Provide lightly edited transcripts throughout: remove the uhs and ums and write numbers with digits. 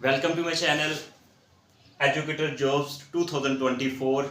Welcome to my channel educator jobs 2024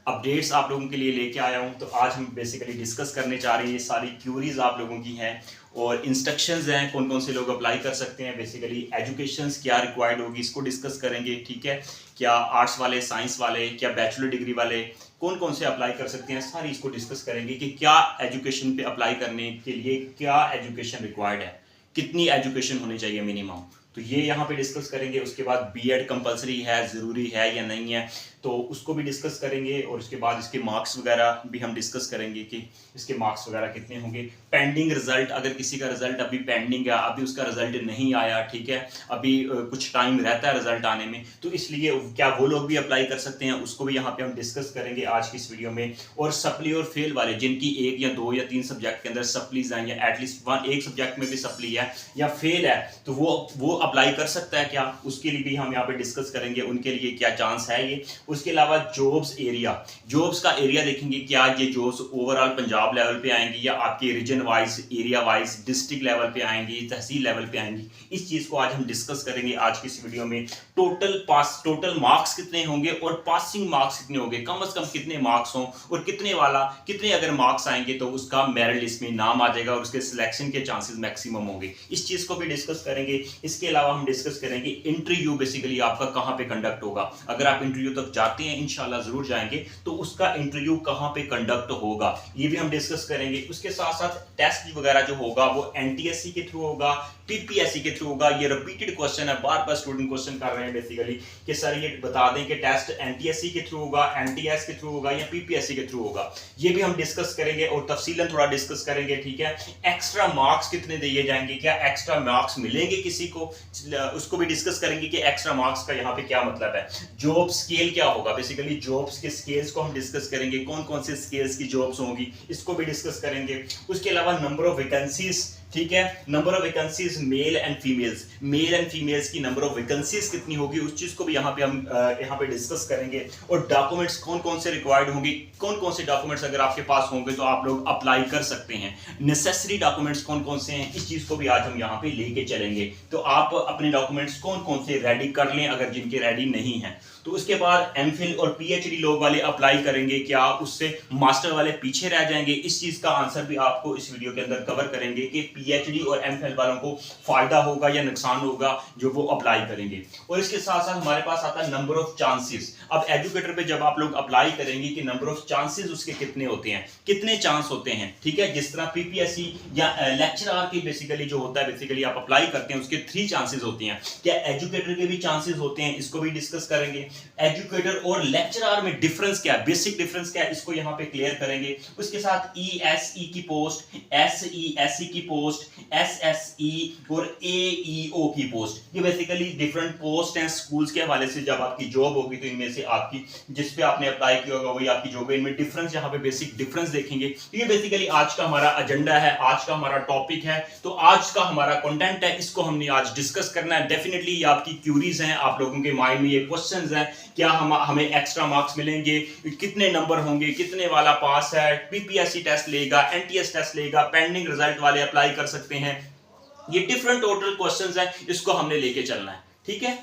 updates आप लोगों के लिए लेके आया हूं। तो आज हम बेसिकली डिस्कस करने जा रहे हैं, ये सारी क्यूरीज आप लोगों की हैं और इंस्ट्रक्शंस हैं कौन कौन से लोग अप्लाई कर सकते हैं, बेसिकली एजुकेशंस क्या रिक्वायर्ड होगी इसको डिस्कस करेंगे। ठीक है, क्या आर्ट्स वाले, साइंस वाले, क्या बैचलर डिग्री वाले कौन कौन से अप्लाई कर सकते हैं, सारी इसको डिस्कस करेंगे कि क्या एजुकेशन पे अप्लाई करने के लिए क्या एजुकेशन रिक्वायर्ड है, कितनी एजुकेशन होनी चाहिए मिनिमम। तो ये यहाँ पे डिस्कस करेंगे। उसके बाद बीएड कंपलसरी है, ज़रूरी है या नहीं है, तो उसको भी डिस्कस करेंगे। और उसके बाद इसके मार्क्स वगैरह भी हम डिस्कस करेंगे कि इसके मार्क्स वगैरह कितने होंगे। पेंडिंग रिजल्ट, अगर किसी का रिजल्ट अभी पेंडिंग है, अभी उसका रिजल्ट नहीं आया, ठीक है, अभी कुछ टाइम रहता है रिजल्ट आने में, तो इसलिए क्या वो लोग भी अप्लाई कर सकते हैं, उसको भी यहाँ पे हम डिस्कस करेंगे आज की इस वीडियो में। और सप्ली और फेल वाले जिनकी 1 या 2 या 3 सब्जेक्ट के अंदर सप्लीज हैं या एटलीस्ट एक सब्जेक्ट में भी सप्ली है या फेल है, तो वो अप्लाई कर सकता है क्या, उसके लिए भी हम यहाँ पे डिस्कस करेंगे, उनके लिए क्या चांस है ये। उसके अलावा जॉब्स एरिया, जॉब्स का एरिया देखेंगे, क्या ये जॉब्स ओवरऑल पंजाब लेवल पे आएंगी या आपके region wise, area wise, district level पे आएंगी, तहसील लेवल पे आएंगी। इस चीज को आज हम डिस्कस करेंगे आज की इस वीडियो में। टोटल मार्क्स कितने होंगे और पासिंग मार्क्स कितने होंगे, कम से कम कितने मार्क्स हों और कितने अगर मार्क्स आएंगे तो उसका मेरिट लिस्ट में नाम आ जाएगा और उसके सिलेक्शन के चांसेस मैक्सिमम होंगे। इस चीज को भी डिस्कस करेंगे। इसके अलावा हम डिस्कस करेंगे इंटरव्यू बेसिकली आपका कहां पे कंडक्ट होगा। अगर आप इंटरव्यू तक जाते हैं, इंशाल्लाह जरूर जाएंगे, तो उसका इंटरव्यू कहां पे कंडक्ट होगा ये भी हम डिस्कस करेंगे। उसके साथ साथ टेस्ट वगैरह जो होगा वो एनटीएससी के थ्रू होगा, पीपीएससी के थ्रू होगा। ये रिपीटेड क्वेश्चन है, बार बार स्टूडेंट क्वेश्चन कर रहे हैं बेसिकली कि सर ये बता दें कि टेस्ट एनटीएससी के थ्रू होगा, एनटीएस के थ्रू होगा या पीपीएससी के थ्रू होगा। ये भी हम डिस्कस करेंगे और तफसीलन थोड़ा डिस्कस करेंगे। ठीक है, एक्स्ट्रा मार्क्स कितने दिए जाएंगे, क्या एक्स्ट्रा मार्क्स मिलेंगे किसी को, उसको भी डिस्कस करेंगे कि एक्स्ट्रा मार्क्स का यहाँ पे क्या मतलब है। जॉब स्केल क्या होगा, बेसिकली जॉब्स के स्केल्स को हम डिस्कस करेंगे, कौन कौन से स्केल्स की जॉब्स होंगी इसको भी डिस्कस करेंगे। उसके अलावा नंबर ऑफ वैकेंसीज, ठीक है, number of vacancies male and females की नंबर ऑफ वैकेंसीज कितनी होगी, उस चीज को भी यहाँ पे हम यहाँ पे डिस्कस करेंगे। और डॉक्यूमेंट्स कौन कौन से रिक्वायर्ड होंगे, कौन कौन से डॉक्यूमेंट्स अगर आपके पास होंगे तो आप लोग अप्लाई कर सकते हैं, नेसेसरी डॉक्यूमेंट्स कौन कौन से हैं, इस चीज को भी आज हम यहाँ पे लेके चलेंगे। तो आप अपने डॉक्यूमेंट्स कौन कौन से रेडी कर लें अगर जिनके रेडी नहीं है। तो उसके बाद एमफिल और पीएचडी लोग वाले अप्लाई करेंगे, क्या उससे मास्टर वाले पीछे रह जाएंगे, इस चीज का आंसर भी आपको इस वीडियो के अंदर कवर करेंगे कि पीएचडी और एमफिल वालों को फायदा होगा या नुकसान होगा जो वो अप्लाई करेंगे। और इसके साथ साथ हमारे पास आता है नंबर ऑफ चांसेस। अब एजुकेटर पे जब आप लोग अप्लाई करेंगे कि नंबर ऑफ चांसेस उसके कितने होते हैं, कितने चांस होते हैं। ठीक है, जिस तरह पीपीएससी या लेक्चरर की बेसिकली जो होता है, बेसिकली आप अप्लाई करते हैं उसके 3 चांसेस होते हैं, क्या एजुकेटर के भी चांसेस होते हैं, इसको भी डिस्कस करेंगे। एजुकेटर और लेक्चरर में डिफरेंस क्या है, बेसिक डिफरेंस क्या है, इसको यहां पे क्लियर करेंगे। उसके साथ ईएसई की पोस्ट, एसईएसई की पोस्ट, एसएसई और एईओ की पोस्ट, ये बेसिकली डिफरेंट पोस्ट हैं स्कूल्स के हवाले से। जब आपकी जॉब होगी तो इनमें से आपकी जिस पे आपने अप्लाई किया होगा वही आपकी जॉब है, इनमें डिफरेंस, यहाँ पे बेसिक डिफरेंस देखेंगे। तो ये बेसिकली आज का हमारा एजेंडा है, आज का हमारा टॉपिक है, तो आज का हमारा कंटेंट है, इसको हमने आज डिस्कस करना है। डेफिनेटली ये आपकी क्यूरीज हैं, आप लोगों के माइंड में ये क्वेश्चंस हैं, क्या हमें एक्स्ट्रा मार्क्स मिलेंगे, कितने नंबर होंगे, कितने वाला पास है, पीपीएससी टेस्ट लेगा, एनटीएस टेस्ट लेगा, पेंडिंग रिजल्ट वाले अप्लाई कर सकते हैं। ये डिफरेंट टोटल क्वेश्चंस हैं, इसको हमने लेके चलना है। ठीक है,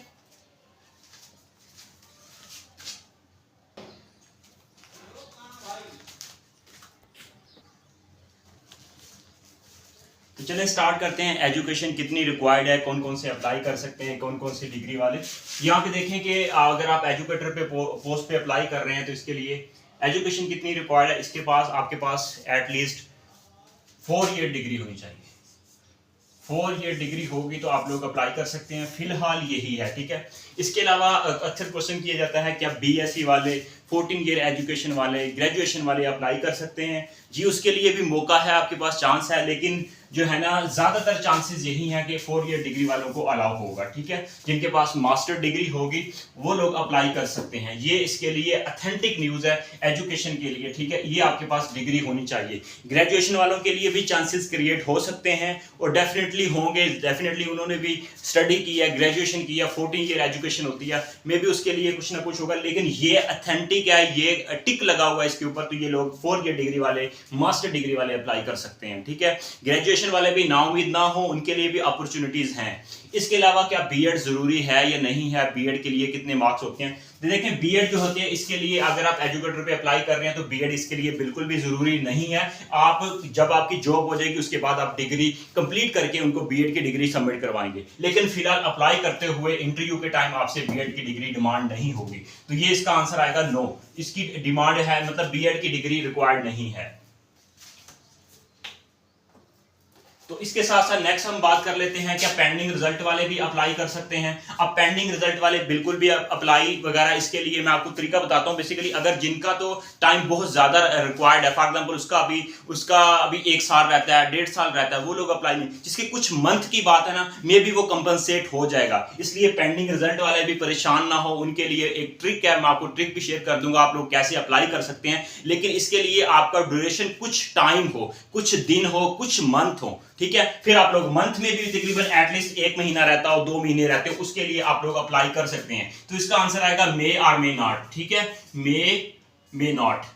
तो चलें स्टार्ट करते हैं। एजुकेशन कितनी रिक्वायर्ड है, कौन कौन से अप्लाई कर सकते हैं, कौन कौन से डिग्री वाले। यहाँ पे देखें कि अगर आप एजुकेटर पे पोस्ट पे अप्लाई कर रहे हैं तो इसके लिए एजुकेशन कितनी रिक्वायर्ड है, इसके पास आपके पास एटलीस्ट 4 ईयर डिग्री होनी चाहिए। 4 ईयर डिग्री होगी तो आप लोग अप्लाई कर सकते हैं, फिलहाल यही है। ठीक है, इसके अलावा अक्सर क्वेश्चन किया जाता है क्या बीएससी वाले, 14 ईयर एजुकेशन वाले, ग्रेजुएशन वाले अप्लाई कर सकते हैं। जी, उसके लिए भी मौका है, आपके पास चांस है, लेकिन जो है ना ज्यादातर चांसेस यही हैं कि 4 ईयर डिग्री वालों को अलाउ होगा। ठीक है, जिनके पास मास्टर डिग्री होगी वो लोग अप्लाई कर सकते हैं। ये इसके लिए ऑथेंटिक न्यूज है एजुकेशन के लिए। ठीक है, ये आपके पास डिग्री होनी चाहिए। ग्रेजुएशन वालों के लिए भी चांसेस क्रिएट हो सकते हैं और डेफिनेटली होंगे, डेफिनेटली उन्होंने भी स्टडी की है, ग्रेजुएशन की है, 14 ईयर एजुकेशन होती है, मे भी उसके लिए कुछ ना कुछ होगा, लेकिन ये ऑथेंटिक है, ये टिक लगा हुआ है इसके ऊपर, तो ये लोग 4 ईयर डिग्री वाले, मास्टर डिग्री वाले अप्लाई कर सकते हैं। ठीक है, ग्रेजुएशन ग्रेजुएशन वाले भी नाउम्मीद ना हो उनके लिए भी अपॉर्चुनिटीज हैं। इसके अलावा क्या बीएड जरूरी है या नहीं है, बीएड के लिए कितने मार्क्स होते हैं? तो देखें बीएड जो होते हैं इसके लिए अगर आप एजुकेटर पे अप्लाई कर रहे हैं तो बीएड इसके लिए बिल्कुल भी जरूरी नहीं है। आप जब आपकी जॉब हो जाएगी उसके बाद आप डिग्री कंप्लीट करके उनको बीएड की डिग्री सबमिट करवाएंगे, लेकिन फिलहाल अप्लाई करते हुए इंटरव्यू के टाइम आपसे बीएड की डिग्री डिमांड नहीं होगी। तो ये इसका आंसर आएगा नो, इसकी डिमांड है, मतलब बीएड की डिग्री रिक्वायर्ड नहीं है। तो इसके साथ साथ नेक्स्ट हम बात कर लेते हैं क्या पेंडिंग रिजल्ट वाले भी अप्लाई कर सकते हैं? अब पेंडिंग रिजल्ट वाले बिल्कुल भी अप्लाई वगैरह, इसके लिए मैं आपको तरीका बताता हूं। बेसिकली अगर जिनका तो टाइम बहुत ज्यादा रिक्वायर्ड है, फॉर एग्जांपल उसका अभी 1 साल रहता है, 1.5 साल रहता है, वो लोग अप्लाई नहीं। जिसके कुछ मंथ की बात है ना, मे बी वो कंपनसेट हो जाएगा। इसलिए पेंडिंग रिजल्ट वाले भी परेशान ना हो, उनके लिए एक ट्रिक है, मैं आपको ट्रिक भी शेयर कर दूंगा आप लोग कैसे अप्लाई कर सकते हैं। लेकिन इसके लिए आपका ड्यूरेशन कुछ टाइम हो, कुछ दिन हो, कुछ मंथ हो, ठीक है। फिर आप लोग मंथ में भी तकरीबन एटलीस्ट 1 महीना रहता हो, 2 महीने रहते हो, उसके लिए आप लोग अप्लाई कर सकते हैं। तो इसका आंसर आएगा मे और मे नॉट, ठीक है, मे नॉट,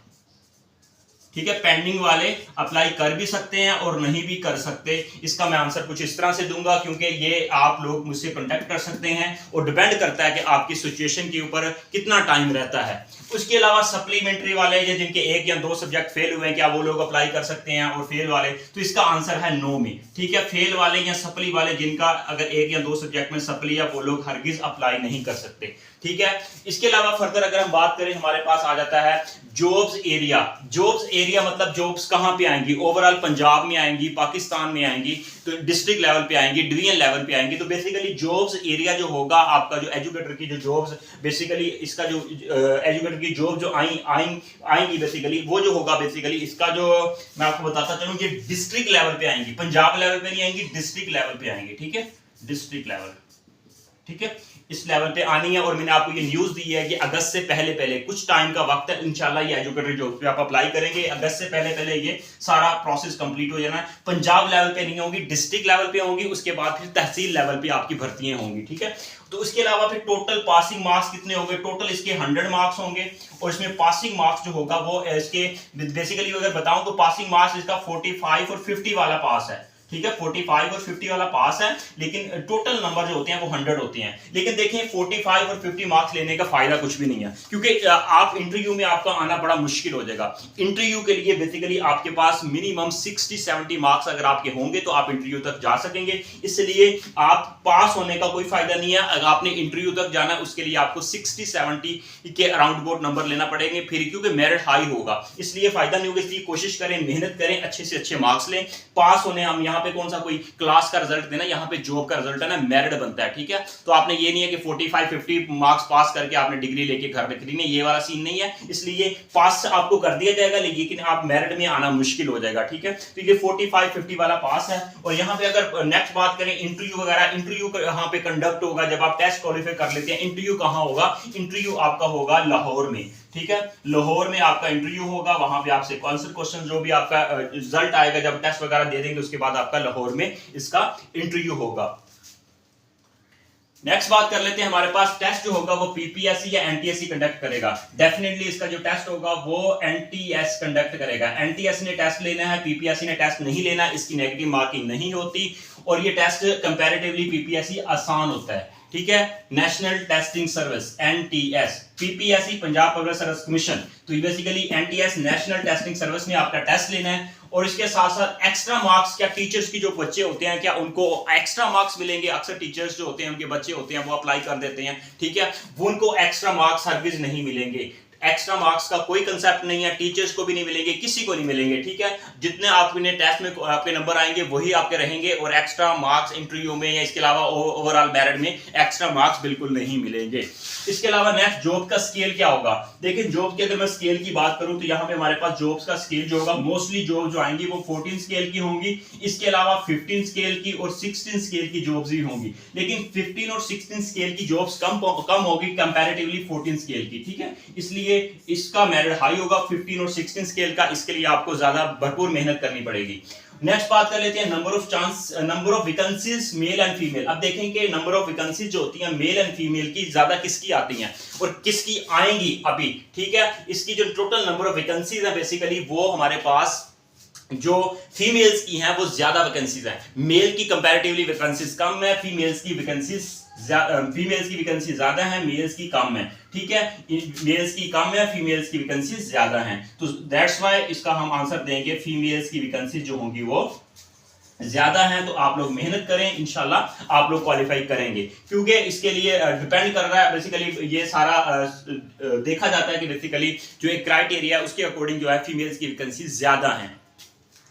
ठीक है। पेंडिंग वाले अप्लाई कर भी सकते हैं और नहीं भी कर सकते। इसका मैं आंसर कुछ इस तरह से दूंगा, क्योंकि ये आप लोग मुझसे कांटेक्ट कर सकते हैं और डिपेंड करता है कि आपकी सिचुएशन के ऊपर कितना टाइम रहता है। उसके अलावा सप्लीमेंट्री वाले जिनके 1 या 2 सब्जेक्ट फेल हुए हैं, क्या वो लोग अप्लाई कर सकते हैं? और फेल वाले, तो इसका आंसर है नो में, ठीक है। फेल वाले या सप्ली वाले जिनका अगर 1 या 2 सब्जेक्ट में सप्ली है, वो लोग हरगिज अप्लाई नहीं कर सकते, ठीक है। इसके अलावा फर्दर अगर हम बात करें, हमारे पास आ जाता है जॉब्स एरिया। जॉब्स एरिया मतलब जॉब्स कहां पे आएंगी? ओवरऑल पंजाब में आएंगी, पाकिस्तान में आएंगी, तो डिस्ट्रिक्ट लेवल पे आएंगी, डिवीजन लेवल पे आएंगी। तो बेसिकली जॉब्स एरिया जो होगा आपका, जो एजुकेटर की जो जॉब्स, बेसिकली इसका जो एजुकेटर की जॉब जो आएंगी बेसिकली वो जो होगा, बेसिकली इसका जो मैं आपको बताता चलूं, ये डिस्ट्रिक्ट लेवल पे आएंगी, पंजाब लेवल पे नहीं आएंगी, डिस्ट्रिक्ट लेवल पे आएंगी, ठीक है, डिस्ट्रिक्ट लेवल, ठीक है, इस लेवल पे आनी है। और मैंने आपको ये न्यूज दी है कि अगस्त से पहले कुछ टाइम का वक्त है, इंशाल्लाह ये एजुकेटर जॉब पे आप अप्लाई करेंगे, अगस्त से पहले ये सारा प्रोसेस कंप्लीट हो जाना है। पंजाब लेवल पे नहीं होगी, डिस्ट्रिक्ट लेवल पे होंगी, उसके बाद फिर तहसील लेवल पे आपकी भर्तियां होंगी, ठीक है। तो उसके अलावा फिर टोटल पासिंग मार्क्स कितने होंगे? टोटल इसके 100 मार्क्स होंगे और इसमें पासिंग मार्क्स जो होगा वो इसके बेसिकली अगर बताऊं तो पासिंग मार्क्स इसका 45 और 50 वाला पास है, ठीक है, 45 और 50 वाला पास है, लेकिन टोटल नंबर जो होते हैं वो 100 होते हैं। लेकिन देखिए 45 और 50 मार्क्स लेने का फायदा कुछ भी नहीं है, क्योंकि आप इंटरव्यू में आपका आना बड़ा मुश्किल हो जाएगा। इंटरव्यू के लिए बेसिकली आपके पास मिनिमम 60-70 मार्क्स अगर आपके होंगे तो आप इंटरव्यू तक जा सकेंगे। इसलिए आप पास होने का कोई फायदा नहीं है। अगर आपने इंटरव्यू तक जाना है उसके लिए आपको 60-70 के अराउंड अबाउट नंबर लेना पड़ेंगे, फिर क्योंकि मेरिट हाई होगा, इसलिए फायदा नहीं होगा। इसलिए कोशिश करें, मेहनत करें, अच्छे से अच्छे मार्क्स लें। पास होने हम यहाँ पे कौन सा कोई क्लास का रिजल्ट देना, यहाँ पे जॉब का रिजल्ट है ना, मेरिट बनता है, ठीक है। तो आपने ये नहीं है कि 45-50 मार्क्स पास करके आपने डिग्री लेके घर में खरीदनी, ये वाला सीन नहीं है। इसलिए पास आपको कर दिया जाएगा, लेकिन आप मेरिट में आना मुश्किल हो जाएगा, ठीक है। तो ये 45-50 वाला पास है। और यहाँ पे अगर नेक्स्ट बात करें इंटरव्यू वगैरह, इंटरव्यू यहाँ पे कंडक्ट होगा जब आप टेस्ट क्वालिफाई कर लेते हैं। इंटरव्यू कहाँ होगा? इंटरव्यू आपका होगा लाहौर में, ठीक है, लाहौर में आपका इंटरव्यू होगा। वहां पे आपसे आंसर क्वेश्चन जो भी आपका रिजल्ट आएगा, जब टेस्ट वगैरह दे देंगे उसके बाद आपका लाहौर में इसका इंटरव्यू होगा। नेक्स्ट बात कर लेते हैं, हमारे पास टेस्ट जो होगा वो पीपीएससी या एनटीएससी कंडक्ट करेगा। डेफिनेटली इसका जो टेस्ट होगा वो एनटीएस कंडक्ट करेगा। एनटीएस ने टेस्ट लेना है, पीपीएससी ने टेस्ट नहीं लेना, इसकी नेगेटिव मार्किंग नहीं होती। और ये टेस्ट कंपैरेटिवली पीपीएससी आसान होता है, ठीक है। National testing service NTS, PPSC Punjab public service commission, तो basically NTS national testing service ने आपका टेस्ट लेना है। और इसके साथ साथ एक्स्ट्रा मार्क्स, क्या टीचर्स की जो बच्चे होते हैं क्या उनको एक्स्ट्रा मार्क्स मिलेंगे? अक्सर टीचर्स जो होते हैं उनके बच्चे होते हैं वो अप्लाई कर देते हैं, ठीक है, वो उनको एक्स्ट्रा मार्क्स हरगिज नहीं मिलेंगे। एक्स्ट्रा मार्क्स का कोई कंसेप्ट नहीं है, टीचर्स को भी नहीं मिलेंगे, किसी को नहीं मिलेंगे, ठीक है। जितने आपने टेस्ट में आपके नंबर आएंगे वही आपके रहेंगे, और एक्स्ट्रा मार्क्स इंटरव्यू में या इसके अलावा ओवरऑल मेरिट में एक्स्ट्रा मार्क्स बिल्कुल नहीं मिलेंगे। इसके अलावा नेक्स्ट जॉब का स्केल क्या होगा? देखिए जॉब की अगर मैं स्केल की बात करूं तो यहाँ पे हमारे पास जॉब्स का स्केल जो होगा, मोस्टली जॉब जो आएंगी वो 14 स्केल की होंगी। इसके अलावा 15 स्केल की और 16 स्केल की जॉब्स भी होंगी, लेकिन 15 और 16 स्केल की जॉब्स कम होगी कंपैरेटिवली 14 स्केल की, ठीक है। इसलिए इसका मेरिट हाई होगा 15 और 16 स्केल का, इसके लिए आपको ज्यादा भरपूर मेहनत करनी पड़ेगी। नेक्स्ट बात कर लेते हैं number of vacancies male and female. अब देखेंगे नंबर ऑफ वैकेंसीज जो होती हैं मेल एंड फीमेल की ज्यादा किसकी आती हैं और किसकी आएंगी अभी, ठीक है। इसकी जो टोटल नंबर ऑफ वैकेंसीज है बेसिकली वो हमारे पास जो फीमेल्स की हैं वो ज्यादा वैकेंसीज हैं, मेल की कंपैरेटिवली वैकेंसीज कम है, फीमेल्स की वैकेंसी ज्यादा है, मेल्स की कम है, ठीक है, मेल्स की कम है, फीमेल्स की वैकेंसी ज्यादा है, तो दैट्स व्हाई इसका हम आंसर देंगे फीमेल्स की वैकेंसी जो होंगी वो ज्यादा है। तो आप लोग मेहनत करें, इंशाल्लाह आप लोग क्वालिफाई करेंगे, क्योंकि इसके लिए डिपेंड कर रहा है बेसिकली, ये सारा देखा जाता है कि बेसिकली जो एक क्राइटेरिया है उसके अकॉर्डिंग जो है फीमेल्स की वैकेंसी ज्यादा है।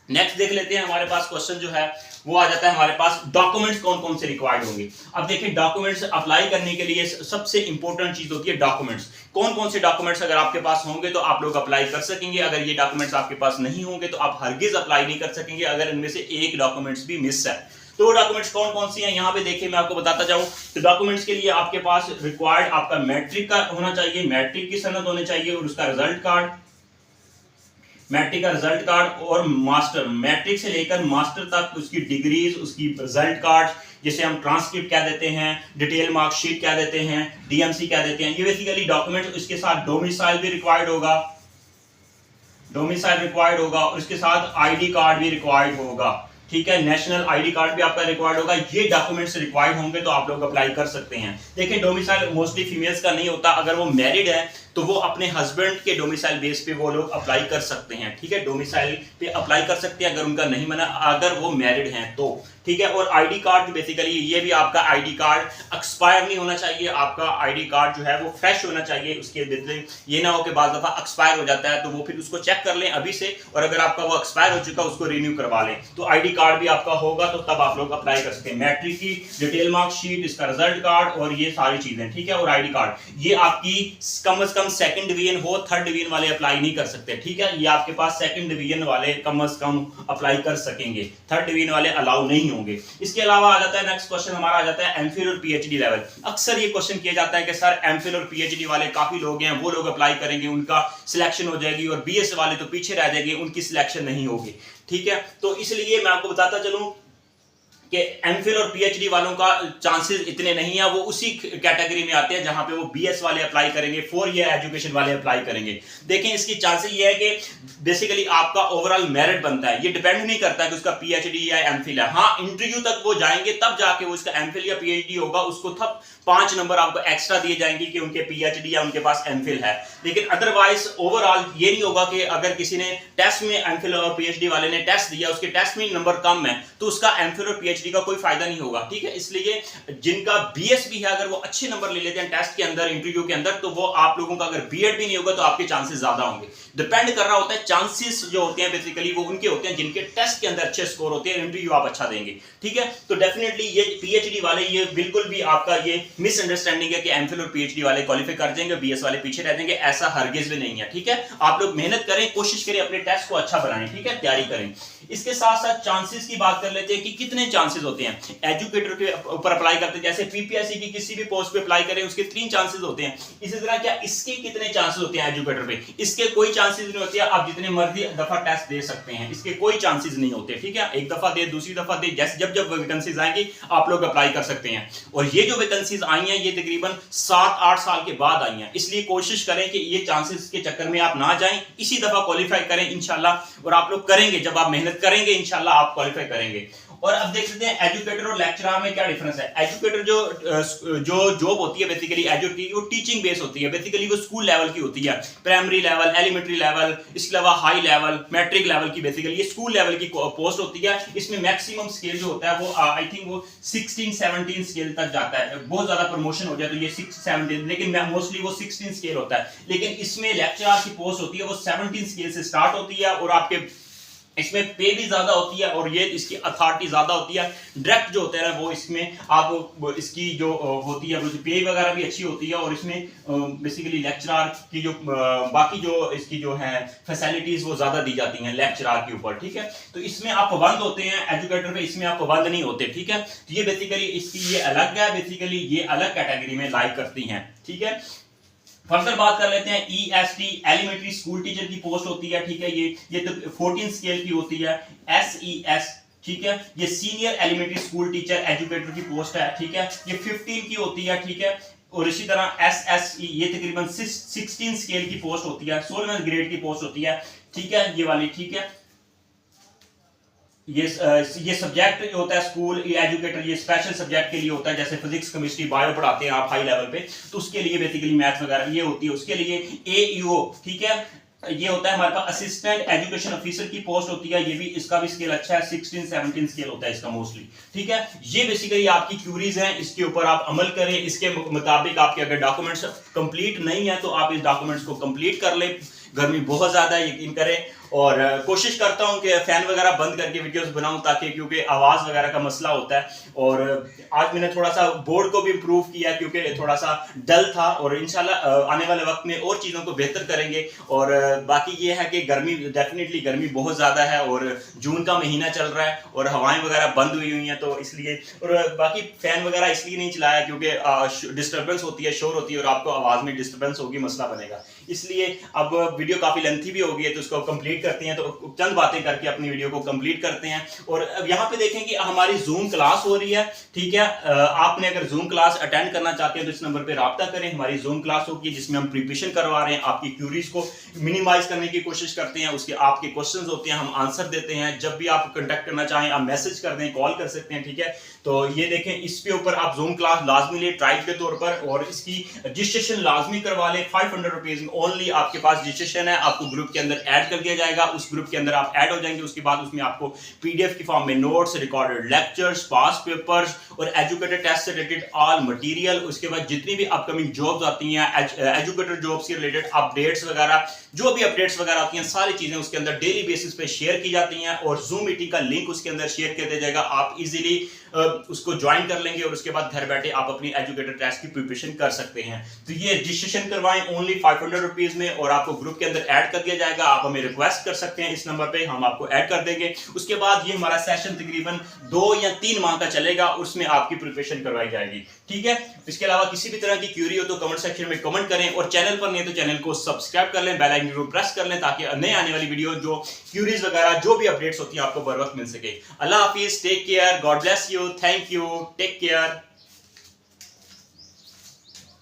नेक्स्ट देख लेते हैं, हमारे पास क्वेश्चन जो है वो आ जाता है हमारे पास डॉक्यूमेंट्स कौन कौन से रिक्वायर्ड होंगे। अब देखिए डॉक्यूमेंट्स अप्लाई करने के लिए सबसे इंपॉर्टेंट चीज होती है डॉक्यूमेंट्स। कौन कौन से डॉक्यूमेंट्स अगर आपके पास होंगे तो आप लोग अप्लाई कर सकेंगे, अगर ये डॉक्यूमेंट्स आपके पास नहीं होंगे तो आप हरगिज अप्लाई नहीं कर सकेंगे अगर इनमें से एक डॉक्यूमेंट्स भी मिस है। तो डॉक्यूमेंट्स कौन कौन सी हैं यहाँ पे देखिए मैं आपको बताता जाऊं। तो डॉक्यूमेंट्स के लिए आपके पास रिक्वायर्ड आपका मैट्रिक का होना चाहिए, मैट्रिक की सनद होनी चाहिए और उसका रिजल्ट कार्ड, मैट्रिक का रिजल्ट कार्ड और मास्टर, मैट्रिक से लेकर मास्टर तक उसकी डिग्रीज, उसकी रिजल्ट कार्ड, जिसे हम ट्रांसक्रिप्ट क्या देते हैं, डिटेल मार्कशीट क्या देते हैं, डीएमसी क्या देते हैं, ये बेसिकली डॉक्यूमेंट्स। इसके साथ डोमिसाइल भी रिक्वायर्ड होगा, डोमिसाइल रिक्वायर्ड होगा, और इसके साथ आईडी कार्ड भी रिक्वायर्ड होगा, ठीक है, नेशनल आईडी कार्ड भी आपका रिक्वायर्ड होगा। ये डॉक्यूमेंट्स रिक्वायर्ड होंगे तो आप लोग अप्लाई कर सकते हैं। देखिए डोमिसाइल मोस्टली फीमेल्स का नहीं होता, अगर वो मैरिड है तो वो अपने हस्बैंड के डोमिसाइल बेस पे वो लोग अप्लाई कर सकते हैं, ठीक है, डोमिसाइल पे अप्लाई कर सकते हैं अगर उनका नहीं बना, अगर वो मैरिड हैं तो, ठीक है। और आईडी कार्ड बेसिकली ये भी आपका आईडी कार्ड एक्सपायर नहीं होना चाहिए, आपका आईडी कार्ड जो है वो फ्रेश होना चाहिए, उसके बदले ये ना हो कि बाद दफा एक्सपायर हो जाता है तो वो फिर उसको चेक कर लें अभी से, और अगर आपका वो एक्सपायर हो चुका उसको रिन्यू करवा लें। तो आईडी कार्ड भी आपका होगा तो तब आप लोग अप्लाई कर सकते हैं। मैट्रिक की डिटेल मार्कशीट, इसका रिजल्ट कार्ड और ये सारी चीजें, ठीक है, और आईडी कार्ड, ये आपकी कम से कम सेकंड डिवीजन हो, थर्ड डिवीजन वाले अप्लाई नहीं कर सकते, ठीक है, ये आपके पास सेकंड डिवीजन वाले कम से कम अप्लाई कर सकेंगे, थर्ड डिवीजन वाले अलाउ नहीं होंगे। इसके अलावा आ जाता है नेक्स्ट क्वेश्चन हमारा आ जाता है एमफिल और पीएचडी लेवल। अक्सर ये क्वेश्चन किया जाता है कि सर एमफिल और पीएचडी वाले काफी लोग हैं, वो लोग अप्लाई करेंगे, उनका सिलेक्शन हो जाएगी, और बीएस वाले तो पीछे रह जाएंगे, उनकी सिलेक्शन नहीं होगी, ठीक है। तो इसलिए मैं आपको बताता चलूं कि एमफिल और पीएचडी वालों का चांसेस इतने नहीं है, वो उसी कैटेगरी में आते हैं जहां पे वो बीएस वाले अप्लाई करेंगे, 4 ईयर एजुकेशन वाले अप्लाई करेंगे। देखें इसकी चांसेस ये है कि बेसिकली आपका ओवरऑल मेरिट बनता है, ये डिपेंड नहीं करता कि उसका पीएचडी या एमफिल है। हाँ इंटरव्यू तक वो जाएंगे तब जाके वो इसका एमफिल या पीएचडी होगा, उसको तब 5 नंबर आपको एक्स्ट्रा दिए जाएंगे कि उनके पीएचडी या उनके पास एमफिल है। लेकिन अदरवाइज ओवरऑल ये नहीं होगा कि अगर किसी ने टेस्ट में एमफिल और पीएचडी वाले ने टेस्ट दिया, उसके टेस्ट में नंबर कम है तो उसका एमफिल और पीएचडी का कोई फायदा नहीं होगा, ठीक है। इसलिए जिनका बीएस भी है अगर वो अच्छे नंबर ले लेते हैं टेस्ट के अंदर, इंटरव्यू के अंदर, तो वो आप लोगों का अगर बीएड भी नहीं होगा तो आपके चांसेस ज्यादा होंगे। डिपेंड कर रहा होता है, चांसेस जो होते हैं बेसिकली वो उनके होते हैं जिनके टेस्ट के अंदर अच्छे स्कोर होते हैं, इंटरव्यू आप अच्छा देंगे, ठीक है। तो डेफिनेटली ये पीएचडी वाले, ये बिल्कुल भी आपका ये मिसअंडरस्टैंडिंग है कि एमफिल और पीएचडी वाले क्वालिफाई कर जाएंगे, बीएस वाले पीछे रह जाएंगे, ऐसा हरगिज भी नहीं है, ठीक है। आप लोग मेहनत करें, कोशिश करें, अपने टेस्ट को अच्छा बनाएं, ठीक है, तैयारी करें। इसके साथ साथ चांसेस की बात कर लेते हैं कि कितने चांसेस होते हैं एजुकेटर के ऊपर अप्लाई करते हैं। जैसे पीपीएससी की किसी भी पोस्ट पे अप्लाई करें उसके 3 चांसेस होते हैं, इसी तरह क्या इसके कितने चांसेस होते हैं एजुकेटर पे? इसके कोई चांसेस नहीं होते, आप जितने मर्जी दफा टेस्ट दे सकते हैं, इसके कोई चांसेस नहीं होते, ठीक है। एक दफा दे, दूसरी दफा दे, जैसे जब जब वैकेंसीज आएंगी आप लोग अप्लाई कर सकते हैं। और ये जो वैकेंसीज आई हैं ये तकरीबन 7-8 साल के बाद आई हैं, इसलिए कोशिश करें कि ये चांसेस के चक्कर में आप ना जाएं, इसी दफा क्वालिफाई करें इंशाल्लाह। और आप लोग करेंगे, जब आप मेहनत करेंगे इंशाल्लाह आप क्वालिफाई करेंगे। और अब देख लेते हैं एजुकेटर और लेक्चरर में क्या डिफरेंस है। एजुकेटर जो जॉब होती है बेसिकली एजुकेटर की, वो टीचिंग बेस होती है, बेसिकली वो स्कूल लेवल की होती है, प्राइमरी लेवल, एलिमेंट्री लेवल, इसके अलावा हाई लेवल, मैट्रिक लेवल की, बेसिकली ये स्कूल लेवल की पोस्ट होती है। इसमें मैक्सिमम स्केल जो होता है वो आई थिंक वो 16-17 स्केल तक जाता है, बहुत ज्यादा प्रमोशन हो जाए तो ये 6-17, लेकिन मोस्टली वो 16 स्केल होता है। लेकिन इसमें लेक्चरर की पोस्ट होती है वो 17 स्केल से स्टार्ट होती है, और आपके इसमें पे भी ज्यादा होती है और ये इसकी अथॉरिटी ज्यादा होती है। डायरेक्ट जो होता है ना वो इसमें आप इसकी जो होती है पे वगैरह भी अच्छी होती है, और इसमें बेसिकली लेक्चरर की जो बाकी जो इसकी जो है फैसिलिटीज वो ज्यादा दी जाती हैं लेक्चरर के ऊपर, ठीक है। तो इसमें आप पाबंद होते हैं, एजुकेटर पे इसमें आप पाबंद नहीं होते, ठीक है। तो ये बेसिकली इसकी ये अलग है, बेसिकली ये अलग कैटेगरी में लाइक करती हैं, ठीक है। फर्दर बात कर लेते हैं EST एलिमेंट्री स्कूल टीचर की पोस्ट होती है, ठीक है, ये तो 14 स्केल की होती है। SES, ठीक है, ये senior elementary school teacher educator की पोस्ट है, ठीक है, ये 15 की होती है, ठीक है। और इसी तरह SSE ये तकरीबन 16 स्केल की पोस्ट होती है, 16वें ग्रेड की पोस्ट होती है, ठीक है, ये वाली, ठीक है। ये सब्जेक्ट जो होता है स्कूल एजुकेटर, ये स्पेशल सब्जेक्ट के लिए होता है, जैसे फिजिक्स केमिस्ट्री बायो पढ़ाते हैं आप हाई लेवल पे, तो उसके लिए बेसिकली मैथ्स वगैरह ये होती है, उसके लिए AEO, ठीक है, ये होता है हमारे पास असिस्टेंट एजुकेशन ऑफिसर की पोस्ट होती है, ये भी इसका भी स्केल अच्छा है, 16-17 स्केल होता है इसका मोस्टली, ठीक है। ये बेसिकली आपकी क्यूरीज हैं, इसके ऊपर आप अमल करें, इसके मुताबिक आपके अगर डॉक्यूमेंट्स कंप्लीट नहीं है तो आप इस डॉक्यूमेंट्स को कंप्लीट कर लें। गर्मी बहुत ज़्यादा है, यकीन करें, और कोशिश करता हूं कि फ़ैन वगैरह बंद करके वीडियोस बनाऊं, ताकि क्योंकि आवाज़ वगैरह का मसला होता है। और आज मैंने थोड़ा सा बोर्ड को भी इम्प्रूव किया क्योंकि थोड़ा सा डल था, और इंशाल्लाह आने वाले वक्त में और चीज़ों को बेहतर करेंगे। और बाकी ये है कि गर्मी, डेफिनेटली गर्मी बहुत ज़्यादा है, और जून का महीना चल रहा है और हवाएं वगैरह बंद हुई हैं, तो इसलिए, और बाकी फ़ैन वगैरह इसलिए नहीं चलाया क्योंकि डिस्टर्बेंस होती है, शोर होती है, और आपको आवाज़ में डिस्टर्बेंस होगी, मसला बनेगा। इसलिए अब वीडियो काफ़ी लेंथी भी हो गई है, तो उसको कंप्लीट करते हैं, तो चंद बातें करके अपनी वीडियो को कंप्लीट करते हैं। और अब यहाँ पे देखें कि हमारी जूम क्लास हो रही है, ठीक है। आपने अगर जूम क्लास अटेंड करना चाहते हैं तो इस नंबर पे राब्ता करें। हमारी जूम क्लास होगी जिसमें हम प्रिपरेशन करवा रहे हैं, आपकी क्यूरीज को मिनिमाइज करने की कोशिश करते हैं, उसके आपके क्वेश्चंस होते हैं, हम आंसर देते हैं। जब भी आप कंटेक्ट करना चाहें आप मैसेज कर दें, कॉल कर सकते हैं, ठीक है। तो ये देखें, इसके ऊपर आप जूम क्लास लाजमी ले ट्रायल के तौर पर, और इसकी रजिस्ट्रेशन लाजमी करवा लें। 500 रुपीज में ओनली आपके पास रजिस्ट्रेशन है, आपको ग्रुप के अंदर ऐड कर दिया जाएगा। उस ग्रुप के अंदर आप ऐड हो जाएंगे, उसके बाद उसमें आपको PDF की फॉर्म में notes, recorded lectures, past papers और एजुकेटर टेस्ट से रिलेटेड ऑल मटेरियल, उसके बाद जितनी भी अपकमिंग जॉब्स आती हैं, एजुकेटर जॉब्स के रिलेटेड अपडेट्स वगैरह, जो भी अपडेट्स वगैरह आती हैं, सारी चीजें उसके अंदर डेली बेसिस पे शेयर की जाती हैं, और जूम मीटिंग का लिंक उसके अंदर शेयर कर दिया जाएगा। आप इजीली उसको ज्वाइन कर लेंगे, और उसके बाद घर बैठे आप अपनी एजुकेटर टेस्ट की प्रिपरेशन कर सकते हैं। तो ये रजिस्ट्रेशन करवाएं ओनली 500 रुपीज में, और आपको ग्रुप के अंदर ऐड कर दिया जाएगा। आप हमें रिक्वेस्ट कर सकते हैं इस नंबर पे, हम आपको ऐड कर देंगे। उसके बाद ये हमारा सेशन तकरीबन 2 या 3 माह का चलेगा, उसमें आपकी प्रिपरेशन करवाई जाएगी, ठीक है। इसके अलावा किसी भी तरह की क्यूरी हो तो कमेंट सेक्शन में कमेंट करें, और चैनल पर नहीं तो चैनल को सब्सक्राइब कर लें, बेल आइकन को प्रेस कर लें, ताकि नए आने वाली वीडियो जो क्यूरीज वगैरह जो भी अपडेट्स होती हैं आपको बर वक्त मिल सके। अल्लाह हाफिज, take care, God bless you, thank you, take care.